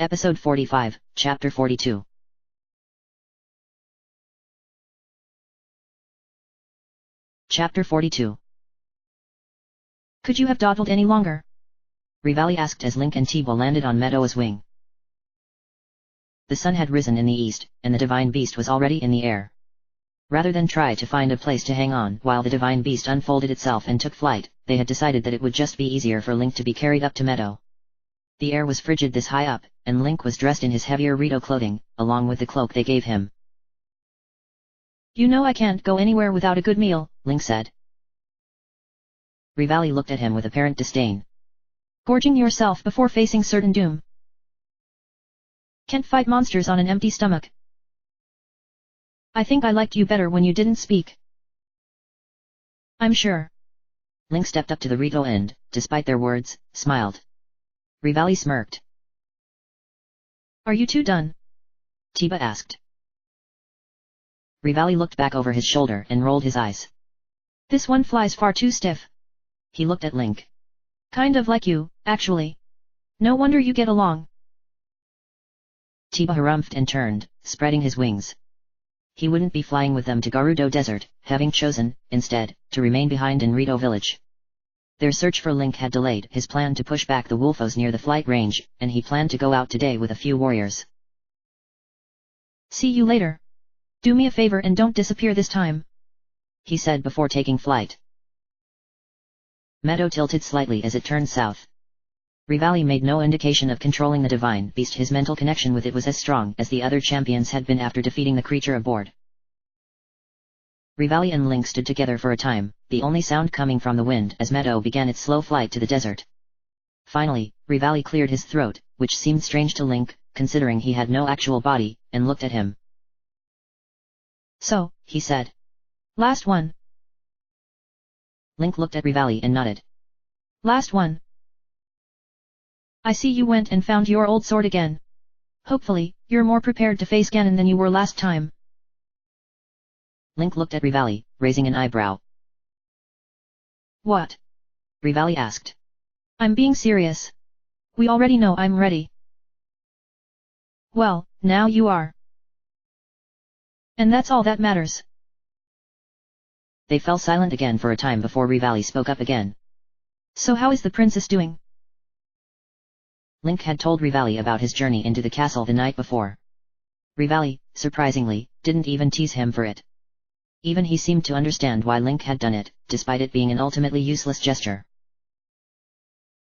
Episode 45, Chapter 42. Chapter 42. Could you have dawdled any longer? Rivali asked as Link and Tiba landed on Meadowa's wing. The sun had risen in the east, and the divine beast was already in the air. Rather than try to find a place to hang on while the divine beast unfolded itself and took flight, they had decided that it would just be easier for Link to be carried up to Meadow. The air was frigid this high up, and Link was dressed in his heavier Rito clothing, along with the cloak they gave him. You know I can't go anywhere without a good meal, Link said. Rivali looked at him with apparent disdain. Gorging yourself before facing certain doom. Can't fight monsters on an empty stomach. I think I liked you better when you didn't speak. I'm sure. Link stepped up to the Rito and, despite their words, smiled. Rivali smirked. Are you two done? Tiba asked. Rivali looked back over his shoulder and rolled his eyes. This one flies far too stiff. He looked at Link. Kind of like you, actually. No wonder you get along. Tiba harumphed and turned, spreading his wings. He wouldn't be flying with them to Gerudo Desert, having chosen, instead, to remain behind in Rito Village. Their search for Link had delayed his plan to push back the Wolfos near the flight range, and he planned to go out today with a few warriors. See you later. Do me a favor and don't disappear this time, he said before taking flight. Meadow tilted slightly as it turned south. Rivali made no indication of controlling the divine beast. His mental connection with it was as strong as the other champions had been after defeating the creature aboard. Rivali and Link stood together for a time, the only sound coming from the wind as Meadow began its slow flight to the desert. Finally, Rivali cleared his throat, which seemed strange to Link, considering he had no actual body, and looked at him. So, he said. Last one. Link looked at Rivali and nodded. Last one. I see you went and found your old sword again. Hopefully, you're more prepared to face Ganon than you were last time. Link looked at Rivali, raising an eyebrow. What? Rivali asked. I'm being serious. We already know I'm ready. Well, now you are. And that's all that matters. They fell silent again for a time before Rivali spoke up again. So how is the princess doing? Link had told Rivali about his journey into the castle the night before. Rivali, surprisingly, didn't even tease him for it. Even he seemed to understand why Link had done it, despite it being an ultimately useless gesture.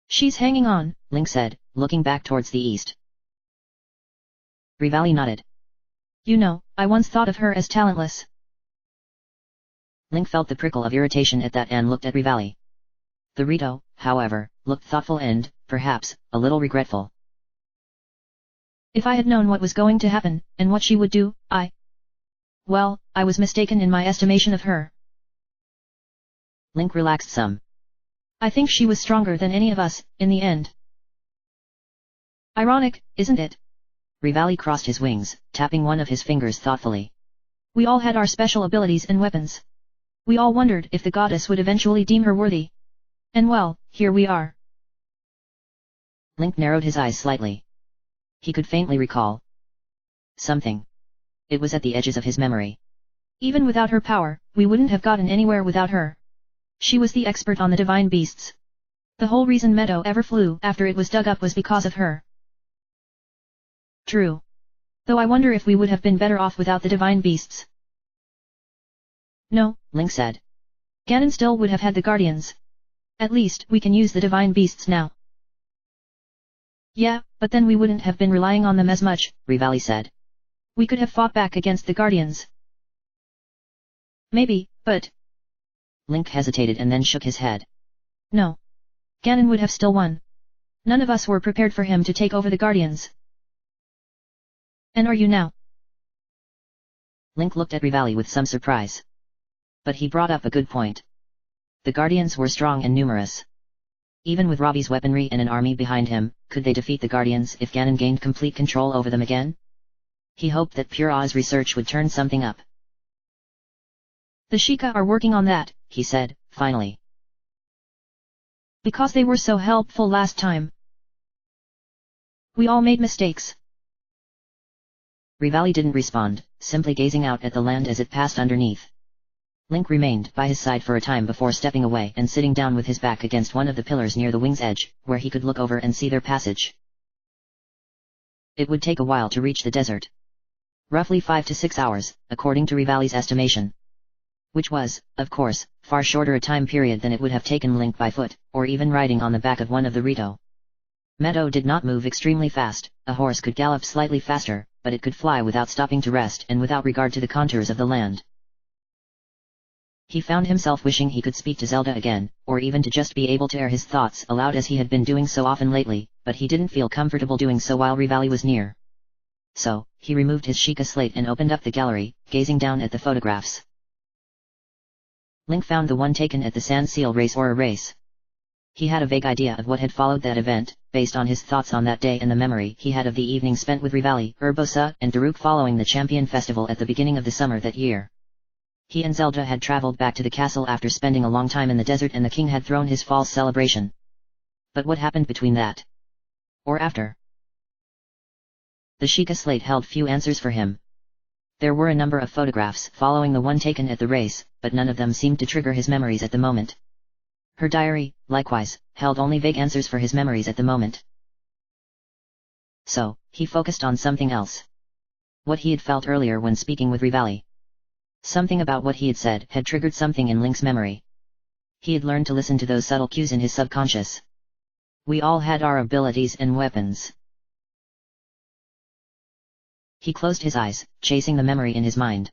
She's hanging on, Link said, looking back towards the east. Rivali nodded. You know, I once thought of her as talentless. Link felt the prickle of irritation at that and looked at Rivali. The Rito, however, looked thoughtful and, perhaps, a little regretful. If I had known what was going to happen, and what she would do, well, I was mistaken in my estimation of her. Link relaxed some. I think she was stronger than any of us, in the end. Ironic, isn't it? Rivali crossed his wings, tapping one of his fingers thoughtfully. We all had our special abilities and weapons. We all wondered if the goddess would eventually deem her worthy. And well, here we are. Link narrowed his eyes slightly. He could faintly recall something. It was at the edges of his memory. Even without her power, we wouldn't have gotten anywhere without her. She was the expert on the divine beasts. The whole reason Meadow ever flew after it was dug up was because of her. True. Though I wonder if we would have been better off without the divine beasts. No, Link said. Ganon still would have had the guardians. At least, we can use the divine beasts now. Yeah, but then we wouldn't have been relying on them as much, Rivali said. We could have fought back against the guardians. Maybe, but... Link hesitated and then shook his head. No. Ganon would have still won. None of us were prepared for him to take over the guardians. And are you now? Link looked at Rivali with some surprise. But he brought up a good point. The guardians were strong and numerous. Even with Robbie's weaponry and an army behind him, could they defeat the guardians if Ganon gained complete control over them again? He hoped that Pure Oz research would turn something up. The Sheikah are working on that, he said, finally. Because they were so helpful last time. We all made mistakes. Rivali didn't respond, simply gazing out at the land as it passed underneath. Link remained by his side for a time before stepping away and sitting down with his back against one of the pillars near the wing's edge, where he could look over and see their passage. It would take a while to reach the desert. Roughly 5 to 6 hours, according to Rivali's estimation. Which was, of course, far shorter a time period than it would have taken Link by foot, or even riding on the back of one of the Rito. Meadow did not move extremely fast, a horse could gallop slightly faster, but it could fly without stopping to rest and without regard to the contours of the land. He found himself wishing he could speak to Zelda again, or even to just be able to air his thoughts aloud as he had been doing so often lately, but he didn't feel comfortable doing so while Rivali was near. So, he removed his Sheikah slate and opened up the gallery, gazing down at the photographs. Link found the one taken at the Sand Seal race or a race. He had a vague idea of what had followed that event, based on his thoughts on that day and the memory he had of the evening spent with Rivali, Urbosa, and Daruk following the Champion Festival at the beginning of the summer that year. He and Zelda had traveled back to the castle after spending a long time in the desert and the king had thrown his false celebration. But what happened between that? Or after? The Sheikah slate held few answers for him. There were a number of photographs following the one taken at the race, but none of them seemed to trigger his memories at the moment. Her diary, likewise, held only vague answers for his memories at the moment. So, he focused on something else. What he had felt earlier when speaking with Rivali. Something about what he had said had triggered something in Link's memory. He had learned to listen to those subtle cues in his subconscious. We all had our abilities and weapons. He closed his eyes, chasing the memory in his mind.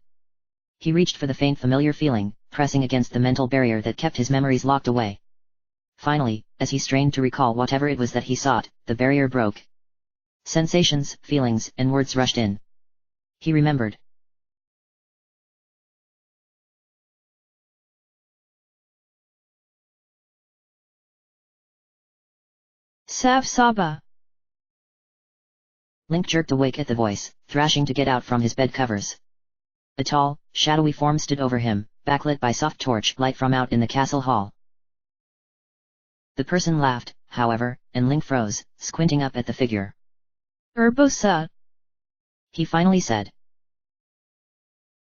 He reached for the faint familiar feeling, pressing against the mental barrier that kept his memories locked away. Finally, as he strained to recall whatever it was that he sought, the barrier broke. Sensations, feelings, and words rushed in. He remembered. Sav Saba. Link jerked awake at the voice, thrashing to get out from his bed covers. A tall, shadowy form stood over him, backlit by soft torch light from out in the castle hall. The person laughed, however, and Link froze, squinting up at the figure. Urbosa. He finally said.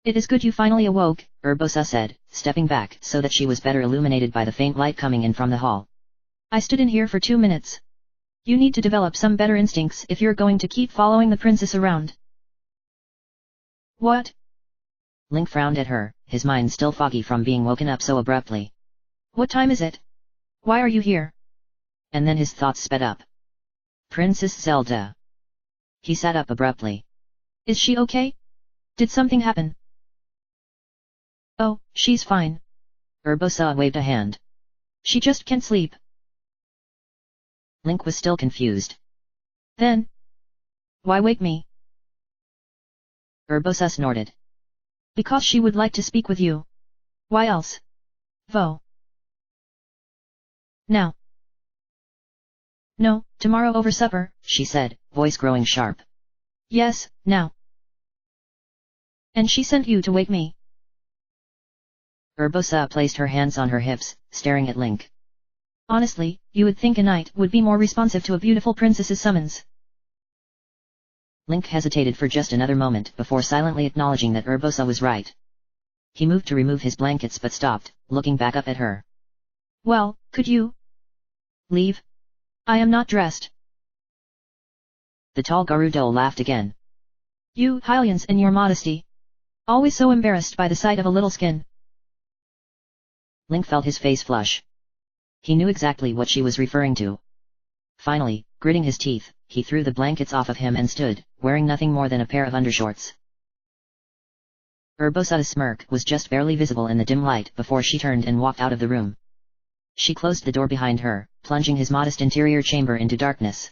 It is good you finally awoke, Urbosa said, stepping back so that she was better illuminated by the faint light coming in from the hall. I stood in here for 2 minutes. You need to develop some better instincts if you're going to keep following the princess around. What? Link frowned at her, his mind still foggy from being woken up so abruptly. What time is it? Why are you here? And then his thoughts sped up. Princess Zelda. He sat up abruptly. Is she okay? Did something happen? Oh, she's fine. Urbosa waved a hand. She just can't sleep. Link was still confused. Then? Why wake me? Urbosa snorted. Because she would like to speak with you. Why else? Vo. Now. No, tomorrow over supper, she said, voice growing sharp. Yes, now. And she sent you to wake me. Urbosa placed her hands on her hips, staring at Link. Honestly, you would think a knight would be more responsive to a beautiful princess's summons. Link hesitated for just another moment before silently acknowledging that Urbosa was right. He moved to remove his blankets but stopped, looking back up at her. Well, could you leave? I am not dressed. The tall Gerudo laughed again. You Hylians and your modesty. Always so embarrassed by the sight of a little skin. Link felt his face flush. He knew exactly what she was referring to. Finally, gritting his teeth, he threw the blankets off of him and stood, wearing nothing more than a pair of undershorts. Urbosa's smirk was just barely visible in the dim light before she turned and walked out of the room. She closed the door behind her, plunging his modest interior chamber into darkness.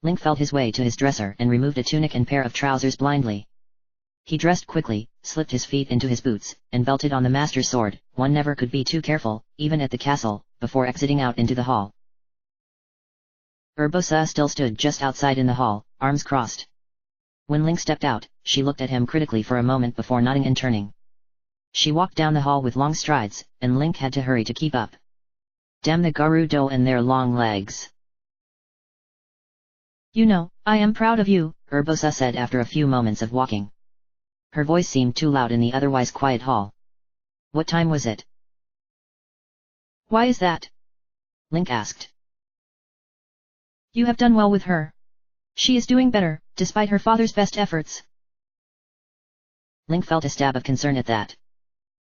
Link felt his way to his dresser and removed a tunic and pair of trousers blindly. He dressed quickly, slipped his feet into his boots, and belted on the master's sword. One never could be too careful, even at the castle, before exiting out into the hall. Urbosa still stood just outside in the hall, arms crossed. When Link stepped out, she looked at him critically for a moment before nodding and turning. She walked down the hall with long strides, and Link had to hurry to keep up. Damn the Gerudo and their long legs. You know, I am proud of you, Urbosa said after a few moments of walking. Her voice seemed too loud in the otherwise quiet hall. What time was it? Why is that? Link asked. You have done well with her. She is doing better, despite her father's best efforts. Link felt a stab of concern at that.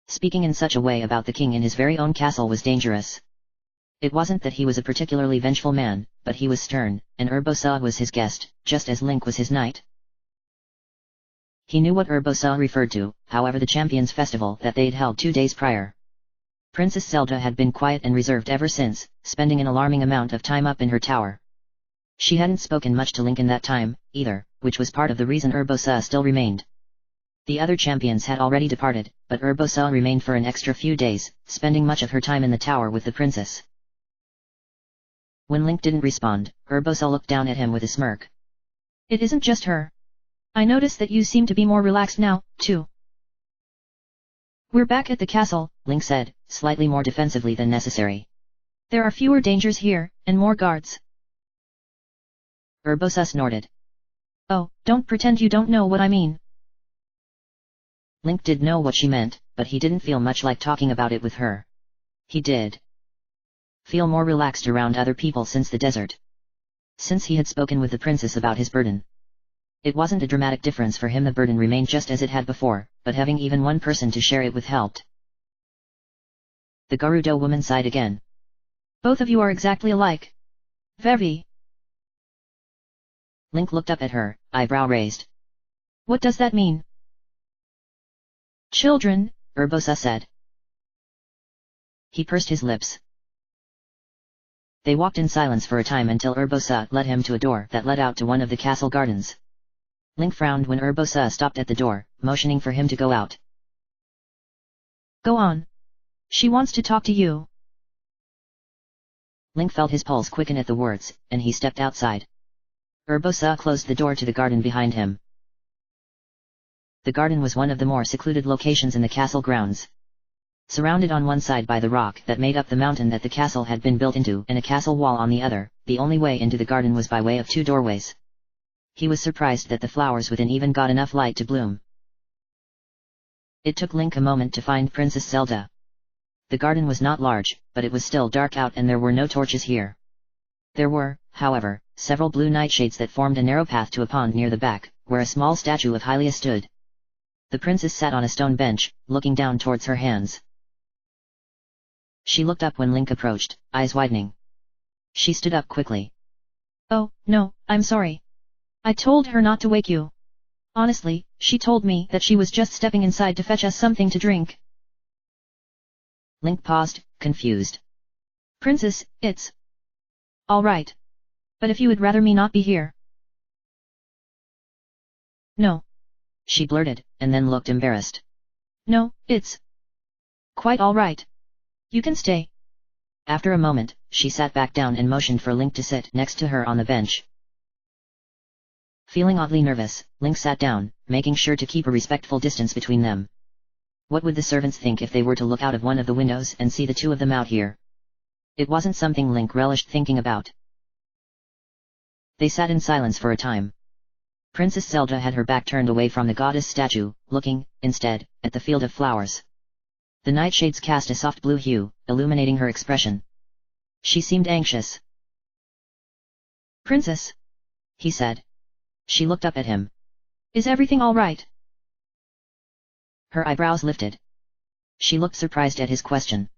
Speaking in such a way about the king in his very own castle was dangerous. It wasn't that he was a particularly vengeful man, but he was stern, and Urbosa was his guest, just as Link was his knight. He knew what Urbosa referred to, however, the Champions Festival that they'd held 2 days prior. Princess Zelda had been quiet and reserved ever since, spending an alarming amount of time up in her tower. She hadn't spoken much to Link in that time, either, which was part of the reason Urbosa still remained. The other champions had already departed, but Urbosa remained for an extra few days, spending much of her time in the tower with the princess. When Link didn't respond, Urbosa looked down at him with a smirk. It isn't just her. I notice that you seem to be more relaxed now, too. We're back at the castle, Link said, slightly more defensively than necessary. There are fewer dangers here, and more guards. Urbosa snorted. Oh, don't pretend you don't know what I mean. Link did know what she meant, but he didn't feel much like talking about it with her. He did feel more relaxed around other people since the desert. Since he had spoken with the princess about his burden. It wasn't a dramatic difference for him, the burden remained just as it had before, but having even one person to share it with helped. The Gerudo woman sighed again. Both of you are exactly alike. Very. Link looked up at her, eyebrow raised. What does that mean? Children, Urbosa said. He pursed his lips. They walked in silence for a time until Urbosa led him to a door that led out to one of the castle gardens. Link frowned when Urbosa stopped at the door, motioning for him to go out. Go on. She wants to talk to you. Link felt his pulse quicken at the words, and he stepped outside. Urbosa closed the door to the garden behind him. The garden was one of the more secluded locations in the castle grounds. Surrounded on one side by the rock that made up the mountain that the castle had been built into and a castle wall on the other, the only way into the garden was by way of 2 doorways. He was surprised that the flowers within even got enough light to bloom. It took Link a moment to find Princess Zelda. The garden was not large, but it was still dark out and there were no torches here. There were, however, several blue nightshades that formed a narrow path to a pond near the back, where a small statue of Hylia stood. The princess sat on a stone bench, looking down towards her hands. She looked up when Link approached, eyes widening. She stood up quickly. Oh, no, I'm sorry. I told her not to wake you. Honestly, she told me that she was just stepping inside to fetch us something to drink. Link paused, confused. Princess, it's all right. But if you would rather me not be here. No. She blurted, and then looked embarrassed. No, it's quite all right. You can stay. After a moment, she sat back down and motioned for Link to sit next to her on the bench. Feeling oddly nervous, Link sat down, making sure to keep a respectful distance between them. What would the servants think if they were to look out of one of the windows and see the two of them out here? It wasn't something Link relished thinking about. They sat in silence for a time. Princess Zelda had her back turned away from the goddess statue, looking, instead, at the field of flowers. The nightshades cast a soft blue hue, illuminating her expression. She seemed anxious. Princess, he said. She looked up at him. Is everything all right? Her eyebrows lifted. She looked surprised at his question.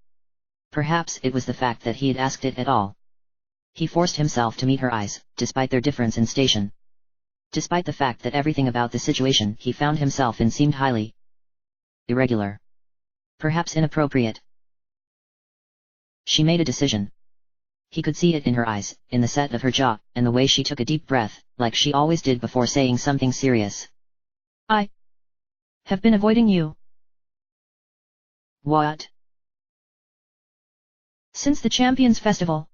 Perhaps it was the fact that he had asked it at all. He forced himself to meet her eyes, despite their difference in station. Despite the fact that everything about the situation he found himself in seemed highly irregular. Perhaps inappropriate. She made a decision. He could see it in her eyes, in the set of her jaw, and the way she took a deep breath, like she always did before saying something serious. I have been avoiding you. What? Since the Champions Festival.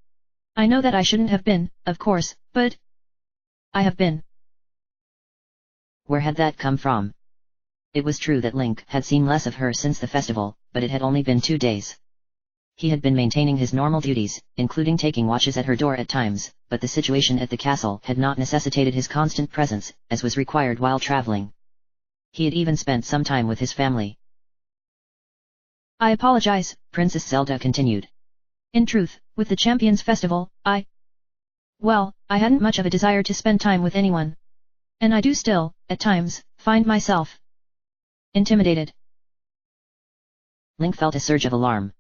I know that I shouldn't have been, of course, but I have been. Where had that come from? It was true that Link had seen less of her since the festival, but it had only been 2 days. He had been maintaining his normal duties, including taking watches at her door at times, but the situation at the castle had not necessitated his constant presence, as was required while traveling. He had even spent some time with his family. I apologize, Princess Zelda continued. In truth, with the Champions Festival, well, I hadn't much of a desire to spend time with anyone. And I do still, at times, find myself intimidated. Link felt a surge of alarm.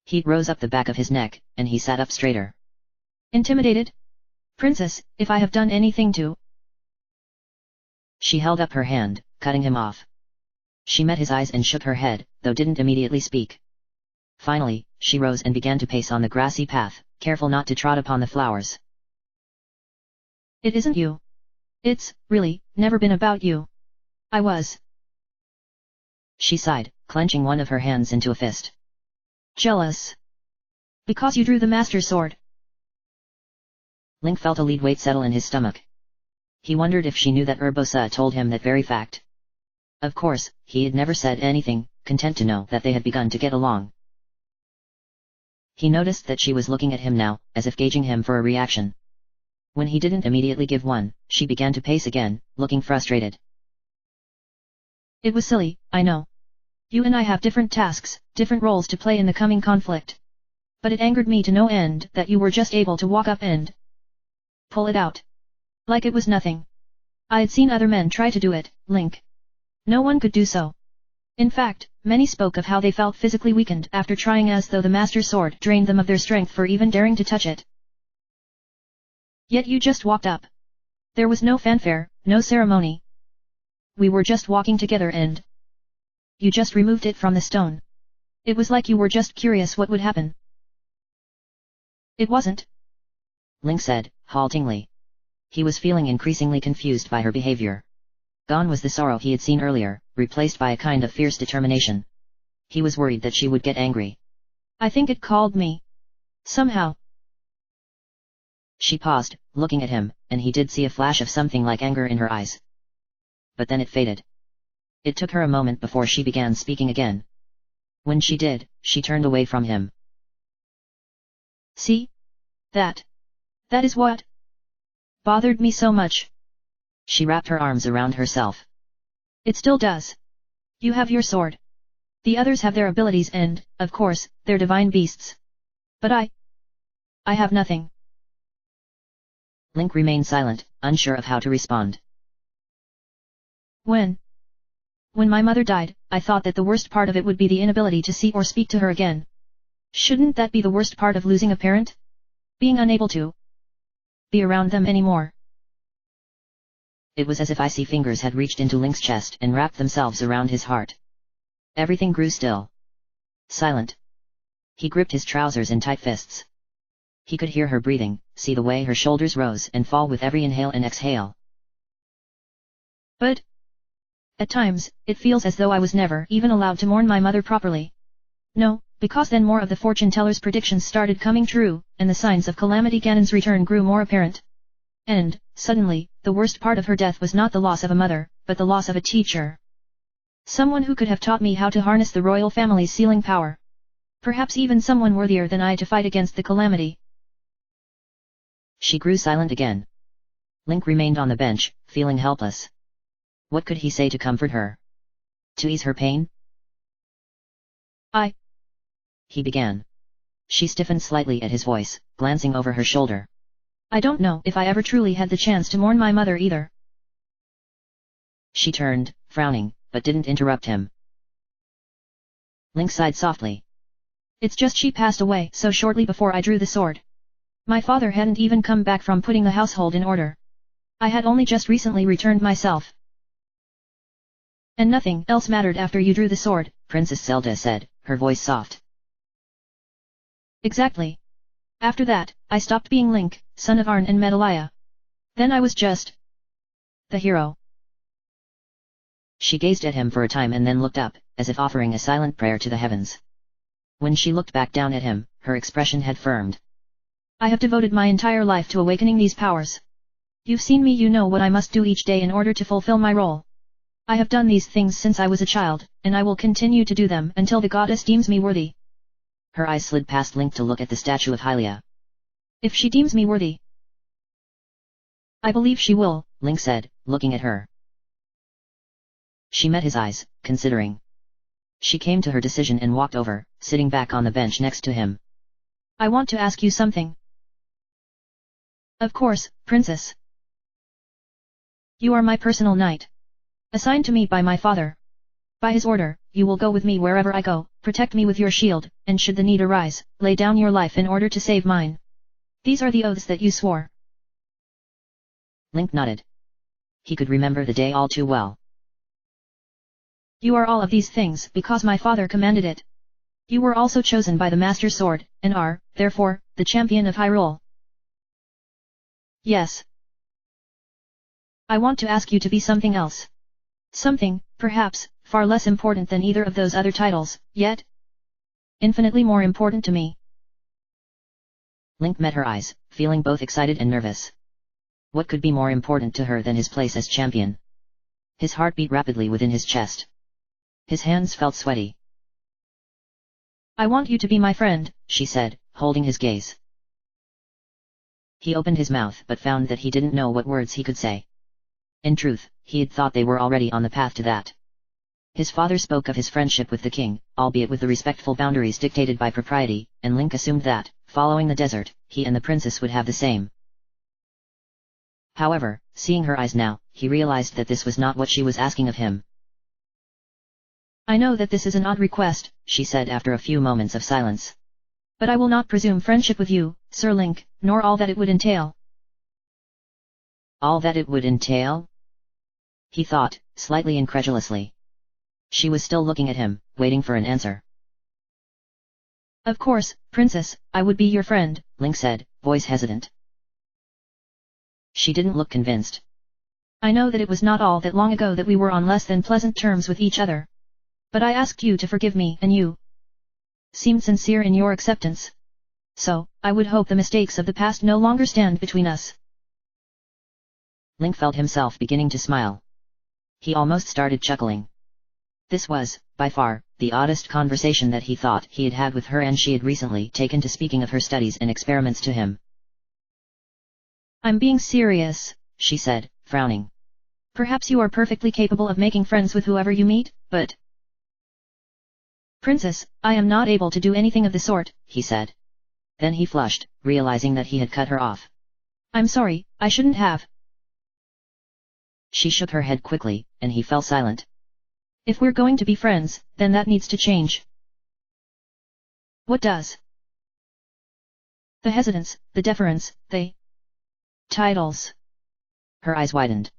Heat rose up the back of his neck, and he sat up straighter. Intimidated? Princess, if I have done anything to... She held up her hand, cutting him off. She met his eyes and shook her head, though didn't immediately speak. Finally, she rose and began to pace on the grassy path, careful not to trod upon the flowers. It isn't you. It's, really, never been about you. I was... She sighed, clenching one of her hands into a fist. Jealous. Because you drew the Master Sword. Link felt a lead weight settle in his stomach. He wondered if she knew that Urbosa told him that very fact. Of course, he had never said anything, content to know that they had begun to get along. He noticed that she was looking at him now, as if gauging him for a reaction. When he didn't immediately give one, she began to pace again, looking frustrated. It was silly, I know. You and I have different tasks, different roles to play in the coming conflict. But it angered me to no end that you were just able to walk up and pull it out. Like it was nothing. I had seen other men try to do it, Link. No one could do so. In fact, many spoke of how they felt physically weakened after trying, as though the Master Sword drained them of their strength for even daring to touch it. Yet you just walked up. There was no fanfare, no ceremony. We were just walking together and... you just removed it from the stone. It was like you were just curious what would happen. It wasn't, Link said, haltingly. He was feeling increasingly confused by her behavior. Gone was the sorrow he had seen earlier, replaced by a kind of fierce determination. He was worried that she would get angry. I think it called me. Somehow. She paused, looking at him, and he did see a flash of something like anger in her eyes. But then it faded. It took her a moment before she began speaking again. When she did, she turned away from him. See? That is what bothered me so much. She wrapped her arms around herself. It still does. You have your sword. The others have their abilities and, of course, their divine beasts. But I have nothing. Link remained silent, unsure of how to respond. When my mother died, I thought that the worst part of it would be the inability to see or speak to her again. Shouldn't that be the worst part of losing a parent? Being unable to be around them anymore. It was as if icy fingers had reached into Link's chest and wrapped themselves around his heart. Everything grew still. Silent. He gripped his trousers in tight fists. He could hear her breathing, see the way her shoulders rose and fall with every inhale and exhale. But at times, it feels as though I was never even allowed to mourn my mother properly. No, because then more of the fortune teller's predictions started coming true, and the signs of Calamity Ganon's return grew more apparent. And, suddenly, the worst part of her death was not the loss of a mother, but the loss of a teacher. Someone who could have taught me how to harness the royal family's sealing power. Perhaps even someone worthier than I to fight against the calamity. She grew silent again. Link remained on the bench, feeling helpless. What could he say to comfort her? To ease her pain? He began. She stiffened slightly at his voice, glancing over her shoulder. I don't know if I ever truly had the chance to mourn my mother either. She turned, frowning, but didn't interrupt him. Link sighed softly. It's just she passed away so shortly before I drew the sword. My father hadn't even come back from putting the household in order. I had only just recently returned myself. And nothing else mattered after you drew the sword, Princess Zelda said, her voice soft. Exactly. After that, I stopped being Link, son of Arn and Medalia. Then I was just the hero. She gazed at him for a time and then looked up, as if offering a silent prayer to the heavens. When she looked back down at him, her expression had firmed. I have devoted my entire life to awakening these powers. You've seen me, you know what I must do each day in order to fulfill my role. I have done these things since I was a child, and I will continue to do them until the goddess deems me worthy. Her eyes slid past Link to look at the statue of Hylia. If she deems me worthy, I believe she will, Link said, looking at her. She met his eyes, considering. She came to her decision and walked over, sitting back on the bench next to him. I want to ask you something. Of course, Princess. You are my personal knight. Assigned to me by my father. By his order, you will go with me wherever I go, protect me with your shield, and should the need arise, lay down your life in order to save mine. These are the oaths that you swore. Link nodded. He could remember the day all too well. You are all of these things because my father commanded it. You were also chosen by the Master Sword, and are, therefore, the champion of Hyrule. Yes. I want to ask you to be something else. Something, perhaps, far less important than either of those other titles, yet infinitely more important to me. Link met her eyes, feeling both excited and nervous. What could be more important to her than his place as champion? His heart beat rapidly within his chest. His hands felt sweaty. I want you to be my friend, she said, holding his gaze. He opened his mouth but found that he didn't know what words he could say. In truth, he had thought they were already on the path to that. His father spoke of his friendship with the king, albeit with the respectful boundaries dictated by propriety, and Link assumed that, following the desert, he and the princess would have the same. However, seeing her eyes now, he realized that this was not what she was asking of him. I know that this is an odd request, she said after a few moments of silence. But I will not presume friendship with you, Sir Link, nor all that it would entail. All that it would entail? He thought, slightly incredulously. She was still looking at him, waiting for an answer. Of course, Princess, I would be your friend, Link said, voice hesitant. She didn't look convinced. I know that it was not all that long ago that we were on less than pleasant terms with each other. But I asked you to forgive me and you seemed sincere in your acceptance. So, I would hope the mistakes of the past no longer stand between us. Link felt himself beginning to smile. He almost started chuckling. This was, by far, the oddest conversation that he thought he had had with her, and she had recently taken to speaking of her studies and experiments to him. I'm being serious, she said, frowning. Perhaps you are perfectly capable of making friends with whoever you meet, but... Princess, I am not able to do anything of the sort, he said. Then he flushed, realizing that he had cut her off. I'm sorry, I shouldn't have. She shook her head quickly, and he fell silent. If we're going to be friends, then that needs to change. What does? The hesitance, the deference, the titles. Her eyes widened.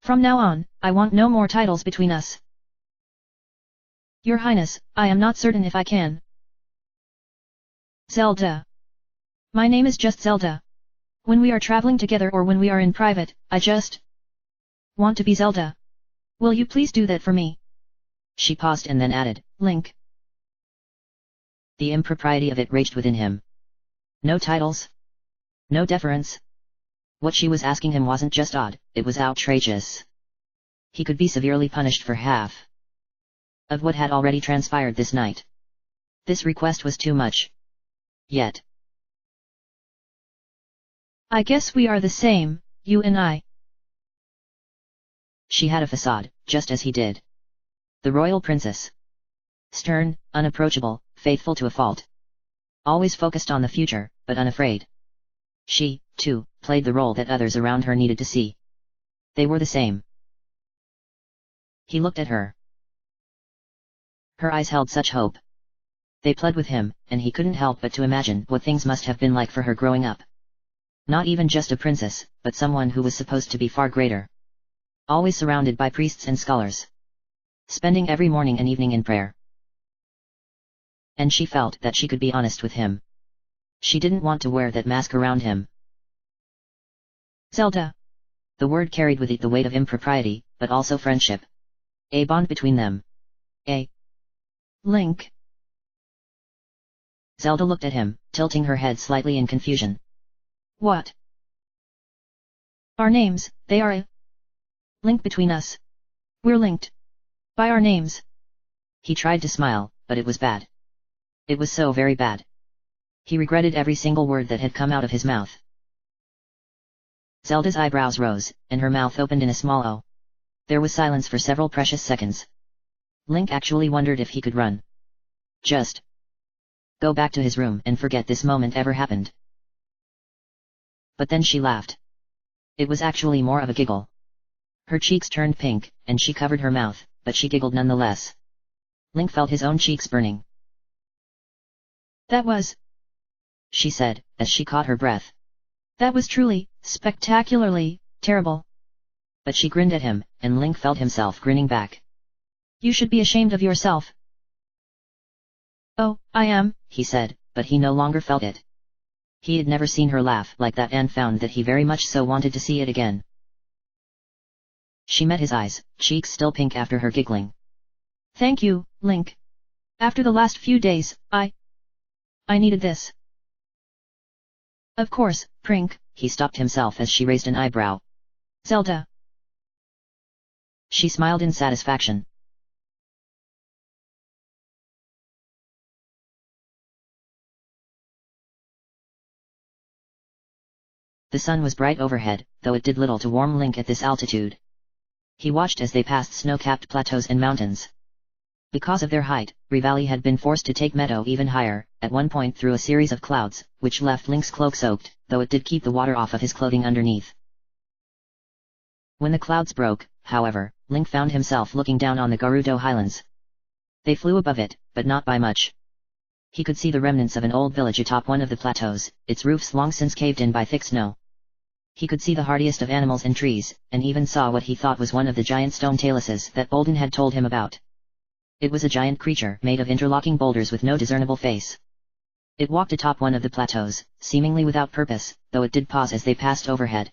From now on, I want no more titles between us. Your Highness, I am not certain if I can. Zelda. My name is just Zelda. When we are traveling together or when we are in private, I just want to be Zelda. Will you please do that for me? She paused and then added, Link. The impropriety of it raged within him. No titles? No deference? What she was asking him wasn't just odd, it was outrageous. He could be severely punished for half of what had already transpired this night. This request was too much. Yet. I guess we are the same, you and I. She had a facade, just as he did. The royal princess. Stern, unapproachable, faithful to a fault. Always focused on the future, but unafraid. She, too, played the role that others around her needed to see. They were the same. He looked at her. Her eyes held such hope. They pled with him, and he couldn't help but to imagine what things must have been like for her growing up. Not even just a princess, but someone who was supposed to be far greater. Always surrounded by priests and scholars. Spending every morning and evening in prayer. And she felt that she could be honest with him. She didn't want to wear that mask around him. Zelda. The word carried with it the weight of impropriety, but also friendship. A bond between them. A Link. Zelda looked at him, tilting her head slightly in confusion. What? Our names, they are a link between us. We're linked by our names. He tried to smile, but it was bad. It was so very bad. He regretted every single word that had come out of his mouth. Zelda's eyebrows rose, and her mouth opened in a small O. There was silence for several precious seconds. Link actually wondered if he could run. Just go back to his room and forget this moment ever happened. But then she laughed. It was actually more of a giggle. Her cheeks turned pink, and she covered her mouth, but she giggled nonetheless. Link felt his own cheeks burning. That was, she said, as she caught her breath. That was truly, spectacularly, terrible. But she grinned at him, and Link felt himself grinning back. You should be ashamed of yourself. Oh, I am, he said, but he no longer felt it. He had never seen her laugh like that and found that he very much so wanted to see it again. She met his eyes, cheeks still pink after her giggling. Thank you, Link. After the last few days, I needed this. Of course, Prink, he stopped himself as she raised an eyebrow. Zelda. She smiled in satisfaction. The sun was bright overhead, though it did little to warm Link at this altitude. He watched as they passed snow-capped plateaus and mountains. Because of their height, Rivali had been forced to take Meadow even higher, at one point through a series of clouds, which left Link's cloak soaked, though it did keep the water off of his clothing underneath. When the clouds broke, however, Link found himself looking down on the Gerudo Highlands. They flew above it, but not by much. He could see the remnants of an old village atop one of the plateaus, its roofs long since caved in by thick snow. He could see the hardiest of animals and trees, and even saw what he thought was one of the giant stone taluses that Bolden had told him about. It was a giant creature made of interlocking boulders with no discernible face. It walked atop one of the plateaus, seemingly without purpose, though it did pause as they passed overhead.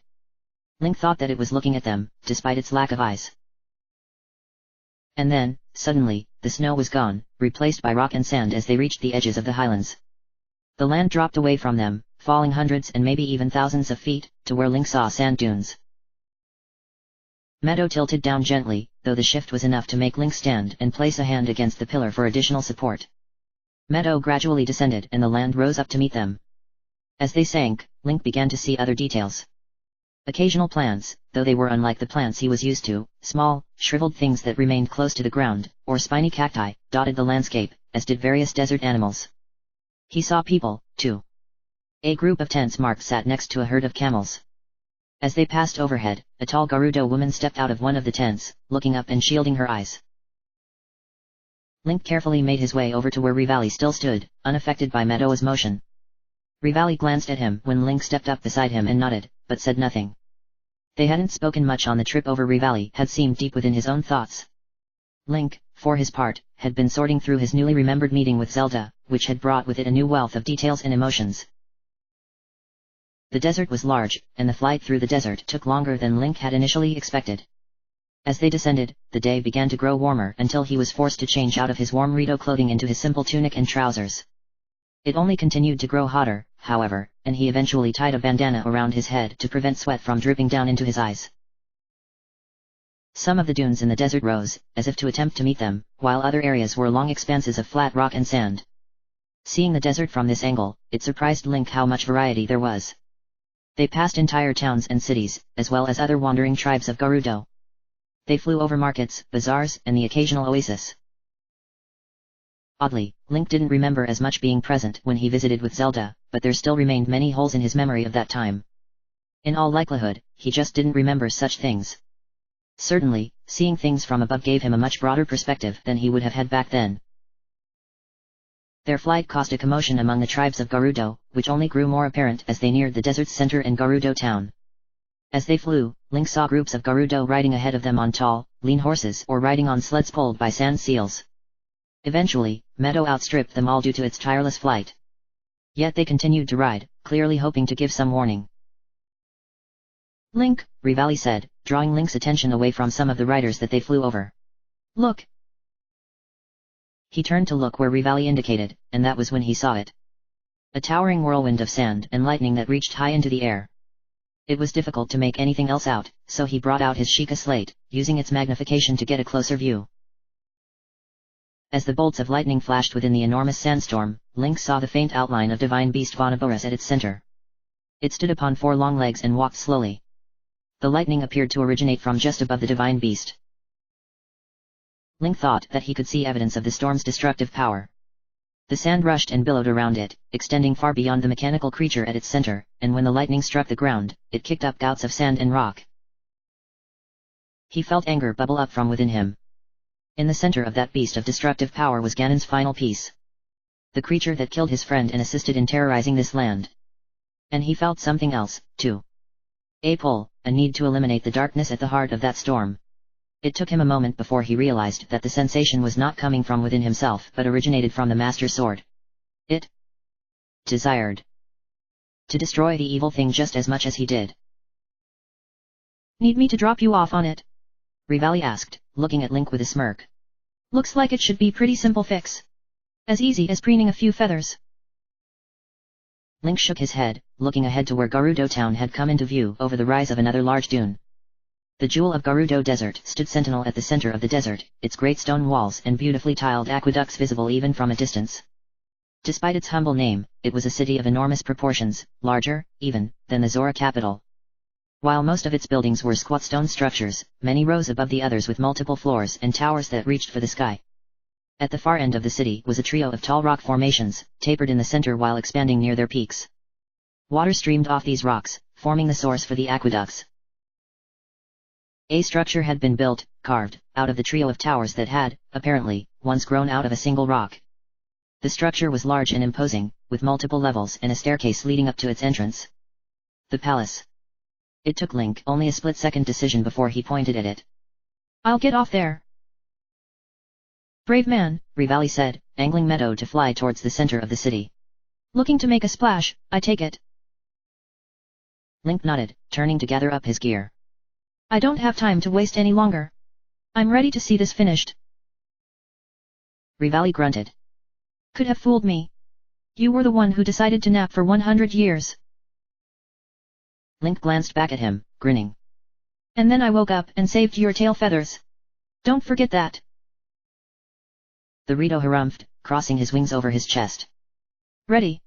Link thought that it was looking at them, despite its lack of eyes. And then, suddenly, the snow was gone, replaced by rock and sand as they reached the edges of the highlands. The land dropped away from them, falling hundreds and maybe even thousands of feet, to where Link saw sand dunes. Meadow tilted down gently, though the shift was enough to make Link stand and place a hand against the pillar for additional support. Meadow gradually descended and the land rose up to meet them. As they sank, Link began to see other details. Occasional plants, though they were unlike the plants he was used to, small, shriveled things that remained close to the ground, or spiny cacti, dotted the landscape, as did various desert animals. He saw people, too. A group of tents marked sat next to a herd of camels. As they passed overhead, a tall Gerudo woman stepped out of one of the tents, looking up and shielding her eyes. Link carefully made his way over to where Rivali still stood, unaffected by Meadow's motion. Rivali glanced at him when Link stepped up beside him and nodded, but said nothing. They hadn't spoken much on the trip over. Rivali had seemed deep within his own thoughts. Link, for his part, had been sorting through his newly remembered meeting with Zelda, which had brought with it a new wealth of details and emotions. The desert was large, and the flight through the desert took longer than Link had initially expected. As they descended, the day began to grow warmer until he was forced to change out of his warm Rito clothing into his simple tunic and trousers. It only continued to grow hotter, however, and he eventually tied a bandana around his head to prevent sweat from dripping down into his eyes. Some of the dunes in the desert rose, as if to attempt to meet them, while other areas were long expanses of flat rock and sand. Seeing the desert from this angle, it surprised Link how much variety there was. They passed entire towns and cities, as well as other wandering tribes of Gerudo. They flew over markets, bazaars, and the occasional oasis. Oddly, Link didn't remember as much being present when he visited with Zelda, but there still remained many holes in his memory of that time. In all likelihood, he just didn't remember such things. Certainly, seeing things from above gave him a much broader perspective than he would have had back then. Their flight caused a commotion among the tribes of Gerudo, which only grew more apparent as they neared the desert's center in Gerudo town. As they flew, Link saw groups of Gerudo riding ahead of them on tall, lean horses or riding on sleds pulled by sand seals. Eventually, Meadow outstripped them all due to its tireless flight. Yet they continued to ride, clearly hoping to give some warning. Link, Rivali said, drawing Link's attention away from some of the riders that they flew over. Look. He turned to look where Rivali indicated, and that was when he saw it. A towering whirlwind of sand and lightning that reached high into the air. It was difficult to make anything else out, so he brought out his Sheikah slate, using its magnification to get a closer view. As the bolts of lightning flashed within the enormous sandstorm, Link saw the faint outline of divine beast Vonaboras at its center. It stood upon 4 long legs and walked slowly. The lightning appeared to originate from just above the divine beast. Link thought that he could see evidence of the storm's destructive power. The sand rushed and billowed around it, extending far beyond the mechanical creature at its center, and when the lightning struck the ground, it kicked up gouts of sand and rock. He felt anger bubble up from within him. In the center of that beast of destructive power was Ganon's final piece. The creature that killed his friend and assisted in terrorizing this land. And he felt something else, too. A pull, a need to eliminate the darkness at the heart of that storm. It took him a moment before he realized that the sensation was not coming from within himself but originated from the Master Sword. It desired to destroy the evil thing just as much as he did. Need me to drop you off on it? Rivali asked, looking at Link with a smirk. Looks like it should be pretty simple fix. As easy as preening a few feathers. Link shook his head, looking ahead to where Gerudo Town had come into view over the rise of another large dune. The jewel of Gerudo Desert stood sentinel at the center of the desert, its great stone walls and beautifully tiled aqueducts visible even from a distance. Despite its humble name, it was a city of enormous proportions, larger, even, than the Zora capital. While most of its buildings were squat stone structures, many rose above the others with multiple floors and towers that reached for the sky. At the far end of the city was a trio of tall rock formations, tapered in the center while expanding near their peaks. Water streamed off these rocks, forming the source for the aqueducts. A structure had been built, carved, out of the trio of towers that had, apparently, once grown out of a single rock. The structure was large and imposing, with multiple levels and a staircase leading up to its entrance. The palace. It took Link only a split-second decision before he pointed at it. I'll get off there. Brave man, Rivali said, angling Meadow to fly towards the center of the city. Looking to make a splash, I take it. Link nodded, turning to gather up his gear. I don't have time to waste any longer. I'm ready to see this finished. Rivali grunted. Could have fooled me. You were the one who decided to nap for 100 years. Link glanced back at him, grinning. And then I woke up and saved your tail feathers. Don't forget that. The Rito harumphed, crossing his wings over his chest. Ready.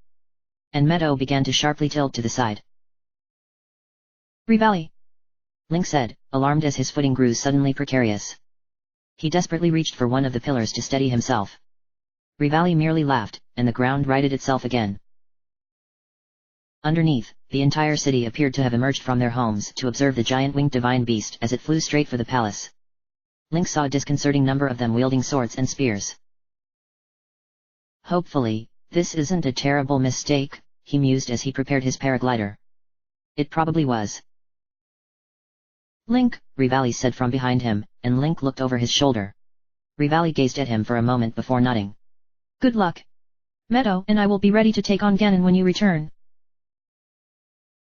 And Meadow began to sharply tilt to the side. Rivali. Link said, alarmed as his footing grew suddenly precarious. He desperately reached for one of the pillars to steady himself. Rivali merely laughed, and the ground righted itself again. Underneath, the entire city appeared to have emerged from their homes to observe the giant winged divine beast as it flew straight for the palace. Link saw a disconcerting number of them wielding swords and spears. Hopefully, this isn't a terrible mistake, he mused as he prepared his paraglider. It probably was. Link, Rivali said from behind him, and Link looked over his shoulder. Rivali gazed at him for a moment before nodding. Good luck. Meadow and I will be ready to take on Ganon when you return.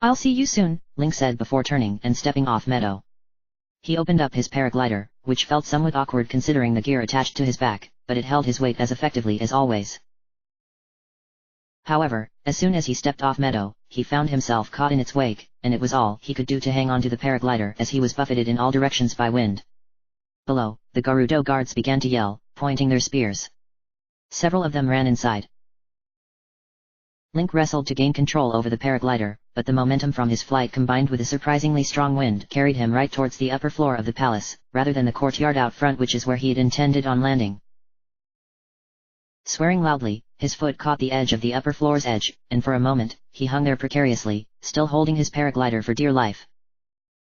I'll see you soon, Link said before turning and stepping off Meadow. He opened up his paraglider, which felt somewhat awkward considering the gear attached to his back, but it held his weight as effectively as always. However, as soon as he stepped off Meadow, he found himself caught in its wake, and it was all he could do to hang on to the paraglider as he was buffeted in all directions by wind. Below, the Gerudo guards began to yell, pointing their spears. Several of them ran inside. Link wrestled to gain control over the paraglider, but the momentum from his flight combined with a surprisingly strong wind carried him right towards the upper floor of the palace, rather than the courtyard out front, which is where he had intended on landing. Swearing loudly, his foot caught the edge of the upper floor's edge, and for a moment, he hung there precariously, still holding his paraglider for dear life.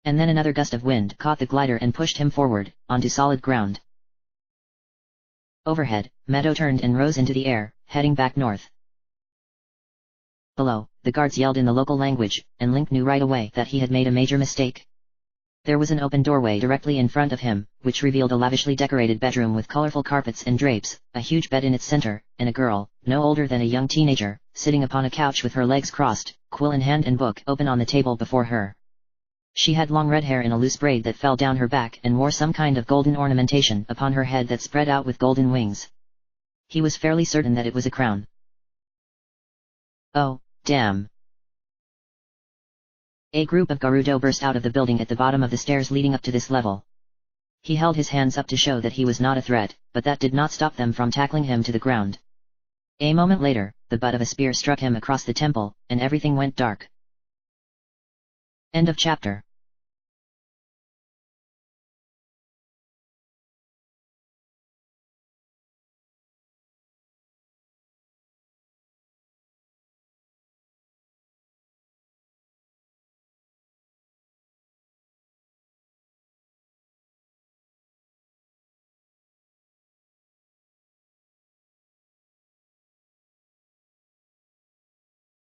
And then another gust of wind caught the glider and pushed him forward, onto solid ground. Overhead, Meadow turned and rose into the air, heading back north. Below, the guards yelled in the local language, and Link knew right away that he had made a major mistake. There was an open doorway directly in front of him, which revealed a lavishly decorated bedroom with colorful carpets and drapes, a huge bed in its center, and a girl, no older than a young teenager, sitting upon a couch with her legs crossed, quill in hand and book open on the table before her. She had long red hair in a loose braid that fell down her back and wore some kind of golden ornamentation upon her head that spread out with golden wings. He was fairly certain that it was a crown. Oh, damn. A group of Gerudo burst out of the building at the bottom of the stairs leading up to this level. He held his hands up to show that he was not a threat, but that did not stop them from tackling him to the ground. A moment later, the butt of a spear struck him across the temple, and everything went dark. End of chapter.